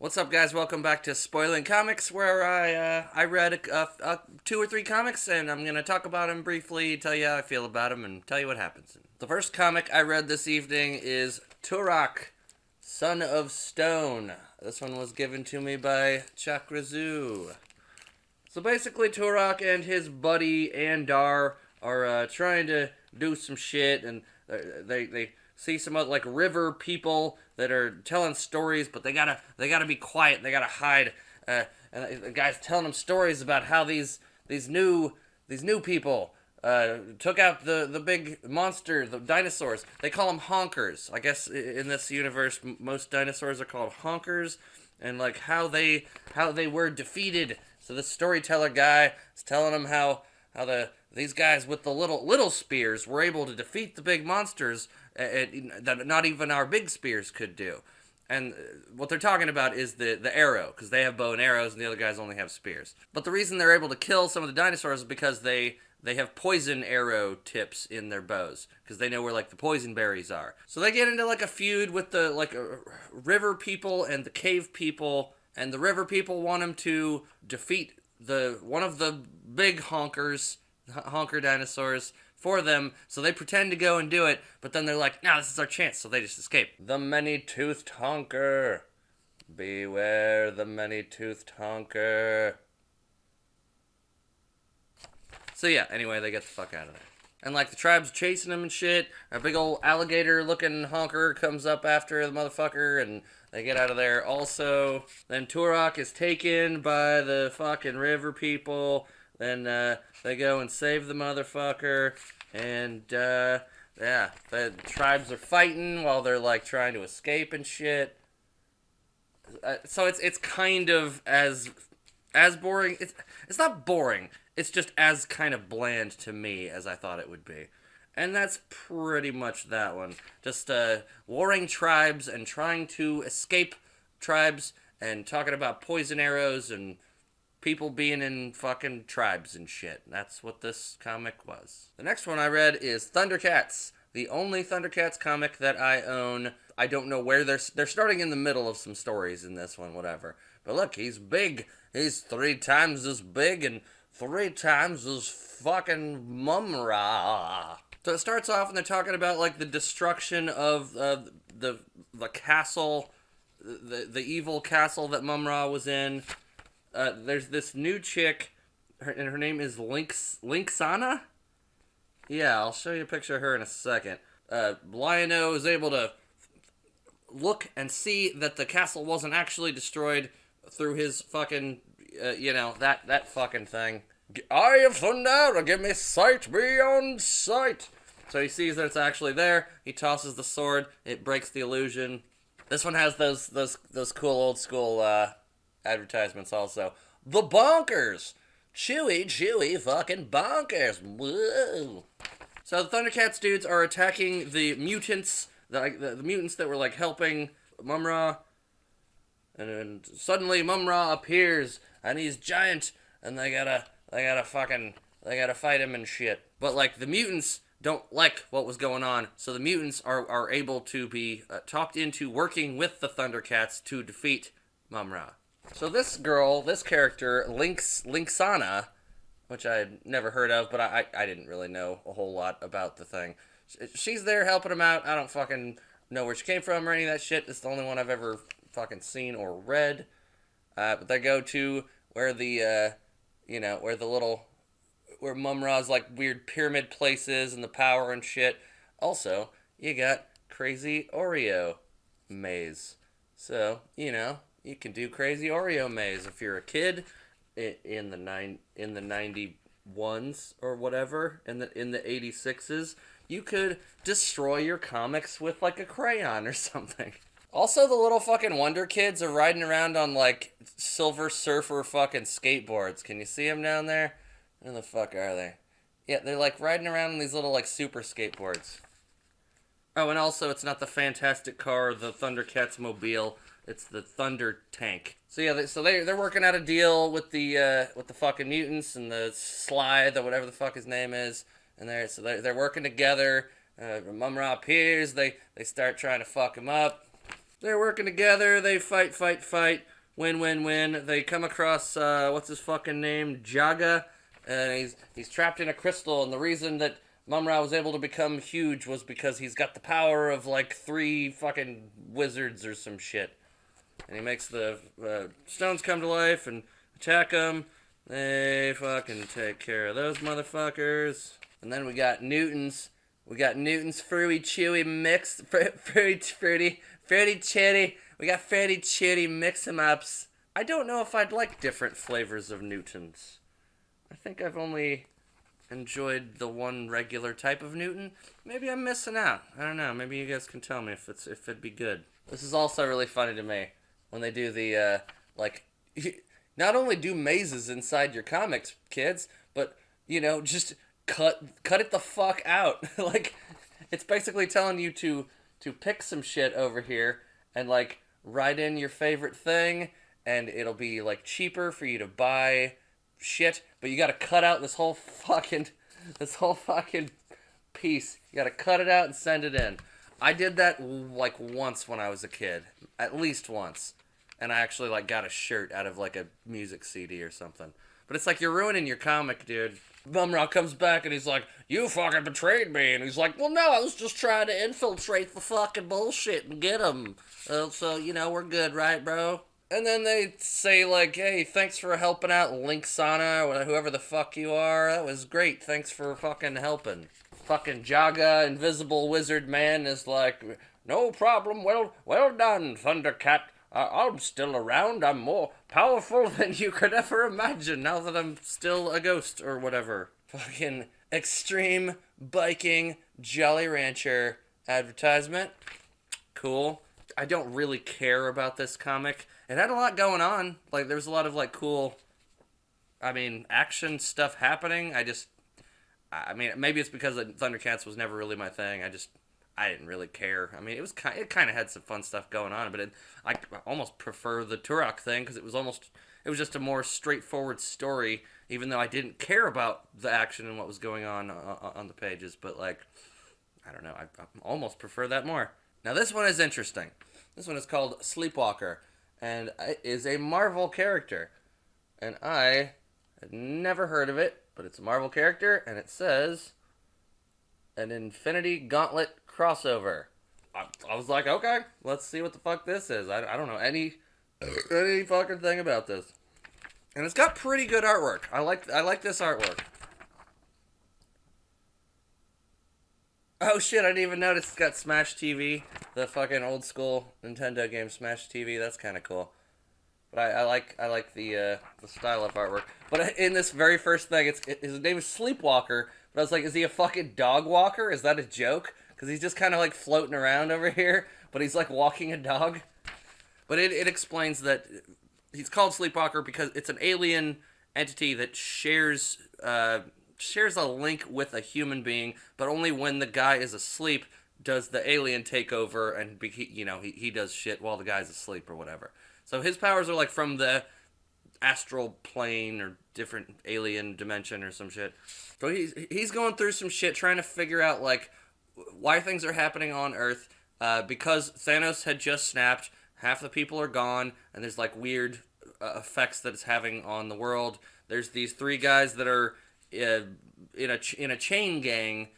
What's up, guys? Welcome back to Spoiling Comics, where I read two or three comics, and I'm gonna talk about them briefly, tell you how I feel about them, and tell you what happens. The first comic I read this evening is Turok, Son of Stone. This one was given to me by Chakrazu. So basically, Turok and his buddy Andar are trying to do some shit, and they see some other, like, river people that are telling stories, but they gotta be quiet. They gotta hide. And the guy's telling them stories about how these new people took out the big monster, the dinosaurs. They call them honkers. I guess in this universe, most dinosaurs are called honkers, and like how they were defeated. So the storyteller guy is telling them how these guys with the little spears were able to defeat the big monsters that not even our big spears could do. And what they're talking about is the arrow, because they have bow and arrows and the other guys only have spears. But the reason they're able to kill some of the dinosaurs is because they have poison arrow tips in their bows, because they know where, like, the poison berries are. So they get into, like, a feud with the, like, river people and the cave people, and the river people want them to defeat one of the big honker dinosaurs for them, so they pretend to go and do it, but then they're like, nah, this is our chance, so they just escape. The many-toothed honker. Beware the many-toothed honker. So yeah, anyway, they get the fuck out of there. And, like, the tribe's chasing them and shit. A big old alligator-looking honker comes up after the motherfucker, and they get out of there also. Then Turok is taken by the fucking river people. Then they go and save the motherfucker. And, yeah, the tribes are fighting while they're, like, trying to escape and shit. So it's kind of as boring. It's not boring. It's just as kind of bland to me as I thought it would be. And that's pretty much that one. Just warring tribes and trying to escape tribes and talking about poison arrows and people being in fucking tribes and shit. That's what this comic was. The next one I read is Thundercats. The only Thundercats comic that I own. I don't know where they're starting in the middle of some stories in this one, whatever. But look, he's big. He's 3 times as big and 3 times as fucking Mumra. So it starts off and they're talking about, like, the destruction of the castle, the evil castle that Mumra was in. There's this new chick, and her name is Linksana? Yeah, I'll show you a picture of her in a second. Lion-O is able to look and see that the castle wasn't actually destroyed through his fucking, that fucking thing. Eye of Thunder, give me sight beyond sight. So he sees that it's actually there. He tosses the sword. It breaks the illusion. This one has those cool old school advertisements also. The bonkers! Chewy fucking bonkers! Whoa! So the Thundercats dudes are attacking the mutants, the mutants that were, like, helping Mumra. And then suddenly Mumra appears, and he's giant, and they gotta fight him and shit. But, like, the mutants don't like what was going on, so the mutants are able to be talked into working with the Thundercats to defeat Mumra. So this character, Linksana, which I had never heard of, but I didn't really know a whole lot about the thing. She's there helping him out. I don't fucking know where she came from or any of that shit. It's the only one I've ever fucking seen or read. But they go to where where Mumra's, like, weird pyramid places and the power and shit. Also, you got Crazy Oreo Maze. So, you can do Crazy Oreo Maze if you're a kid in the 91s or whatever, in the 86s. You could destroy your comics with, like, a crayon or something. Also, the little fucking Wonder Kids are riding around on, like, Silver Surfer fucking skateboards. Can you see them down there? Where the fuck are they? Yeah, they're, like, riding around on these little, like, super skateboards. Oh, and also, it's not the fantastic car, the Thundercats mobile. It's the Thunder Tank. So yeah, they're working out a deal with the fucking mutants and the Slithe or whatever the fuck his name is. And they're working together. Mumra appears. They start trying to fuck him up. They're working together. They fight. Win, win, win. They come across what's his fucking name, Jaga, and he's trapped in a crystal. And the reason that Mumra was able to become huge was because he's got the power of like 3 fucking wizards or some shit. And he makes the stones come to life and attack them. They fucking take care of those motherfuckers. And then we got Newton's. We got Newton's fruity chewy mix. Fruity chewy. We got fruity chewy mix 'em ups. I don't know if I'd like different flavors of Newtons. I think I've only enjoyed the one regular type of Newton. Maybe I'm missing out. I don't know. Maybe you guys can tell me if it'd be good. This is also really funny to me when they do the like. Not only do mazes inside your comics, kids, but just cut it the fuck out. Like, it's basically telling you to pick some shit over here and like write in your favorite thing, and it'll be like cheaper for you to buy shit, but you got to cut out this whole fucking piece. You got to cut it out and send it in. I did that like once when I was a kid, at least once. And I actually like got a shirt out of like a music CD or something. But it's like, you're ruining your comic, dude. Bumrock comes back and he's like, you fucking betrayed me. And he's like, well, no, I was just trying to infiltrate the fucking bullshit and get him. So, we're good, right, bro? And then they say like, hey, thanks for helping out Linksana or whoever the fuck you are. That was great. Thanks for fucking helping. Fucking Jaga, invisible wizard man, is like, no problem. Well done, Thundercat. I'm still around. I'm more powerful than you could ever imagine now that I'm still a ghost or whatever. Fucking extreme biking Jolly Rancher advertisement. Cool. I don't really care about this comic. It had a lot going on. Like, there was a lot of, like, cool, action stuff happening. Maybe it's because Thundercats was never really my thing. I didn't really care. It kind of had some fun stuff going on, but I almost prefer the Turok thing because it was just a more straightforward story, even though I didn't care about the action and what was going on the pages. But like, I don't know, I almost prefer that more. Now this one is interesting. This one is called Sleepwalker, and it is a Marvel character, and I had never heard of it, but it's a Marvel character, and it says an Infinity Gauntlet crossover. I was like, okay, let's see what the fuck this is. I don't know any fucking thing about this. And it's got pretty good artwork. I like this artwork. Oh shit, I didn't even notice it's got Smash TV. The fucking old school Nintendo game Smash TV. That's kind of cool. But I like the style of artwork. But in this very first thing, his name is Sleepwalker. But I was like, is he a fucking dog walker? Is that a joke? Because he's just kind of like floating around over here, but he's like walking a dog. But it explains that he's called Sleepwalker because it's an alien entity that shares a link with a human being, but only when the guy is asleep does the alien take over, and he does shit while the guy's asleep or whatever. So his powers are like from the astral plane or different alien dimension or some shit. So he's going through some shit trying to figure out like why things are happening on Earth, because Thanos had just snapped, half the people are gone, and there's like weird effects that it's having on the world. There's these 3 guys that are in a chain gang,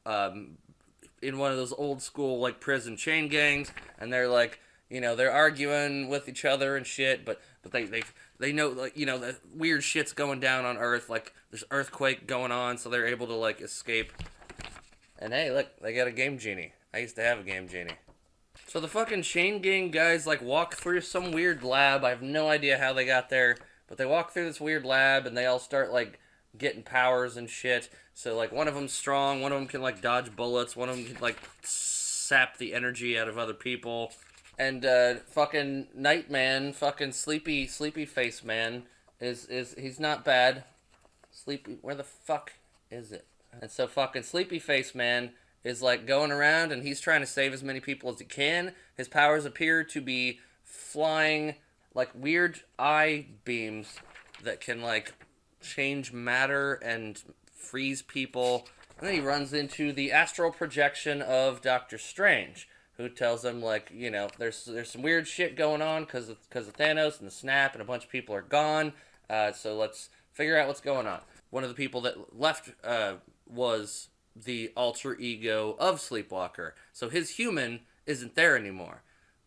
in one of those old school like prison chain gangs, and they're like, they're arguing with each other and shit, but they know, like, that weird shit's going down on Earth, like there's earthquake going on, so they're able to like escape. And hey, look, they got a game genie. I used to have a game genie. So the fucking chain gang guys like walk through some weird lab. I have no idea how they got there, but they walk through this weird lab and they all start like getting powers and shit. So like one of them's strong, one of them can like dodge bullets, one of them can like sap the energy out of other people. And fucking Nightman, fucking sleepy face man he's not bad. Sleepy, where the fuck is it? And so fucking Sleepy Face Man is like going around and he's trying to save as many people as he can. His powers appear to be flying like weird eye beams that can like change matter and freeze people. And then he runs into the astral projection of Doctor Strange. who tells them like, there's some weird shit going on because of Thanos and the snap, and a bunch of people are gone. So let's figure out what's going on. One of the people that left was the alter ego of Sleepwalker. So his human isn't there anymore.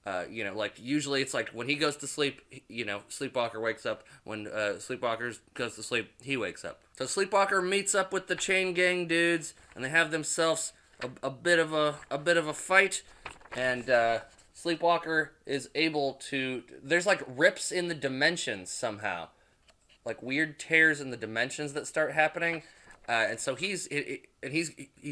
Like usually it's like when he goes to sleep, Sleepwalker wakes up. When Sleepwalker goes to sleep, he wakes up. So Sleepwalker meets up with the chain gang dudes, and they have themselves a bit of a fight. And Sleepwalker is able to. There's like rips in the dimensions somehow, like weird tears in the dimensions that start happening, and so he's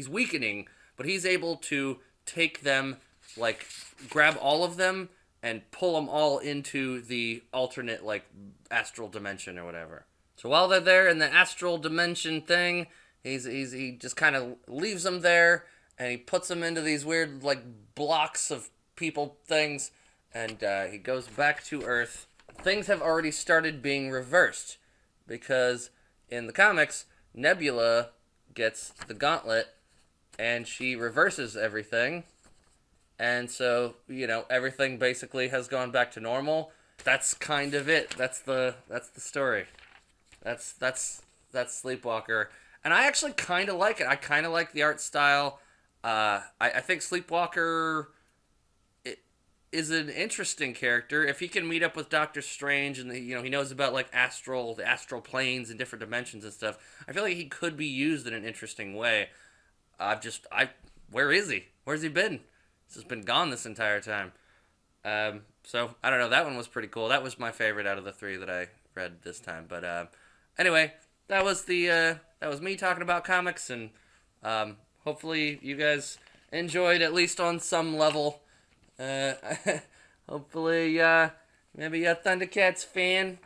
weakening, but he's able to take them, like grab all of them and pull them all into the alternate like astral dimension or whatever. So while they're there in the astral dimension thing, he just kind of leaves them there, and he puts them into these weird like blocks of people things, and he goes back to Earth. Things have already started being reversed, because in the comics, Nebula gets the gauntlet and she reverses everything. And so, everything basically has gone back to normal. That's kind of it. That's the story. That's Sleepwalker. And I actually kind of like it. I kind of like the art style. I think Sleepwalker is an interesting character. If he can meet up with Doctor Strange and he knows about like the astral planes and different dimensions and stuff, I feel like he could be used in an interesting way. Where is he? Where's he been? He's just been gone this entire time. So I don't know. That one was pretty cool. That was my favorite out of the three that I read this time. But anyway, that was me talking about comics, and hopefully you guys enjoyed at least on some level. Hopefully, maybe a Thundercats fan.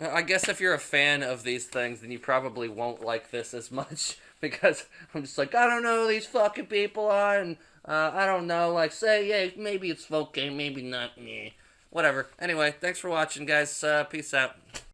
I guess if you're a fan of these things, then you probably won't like this as much, because I'm just like, I don't know who these fucking people are, and I don't know, like, yeah, maybe it's okay, maybe not, whatever. Anyway, thanks for watching, guys. Peace out.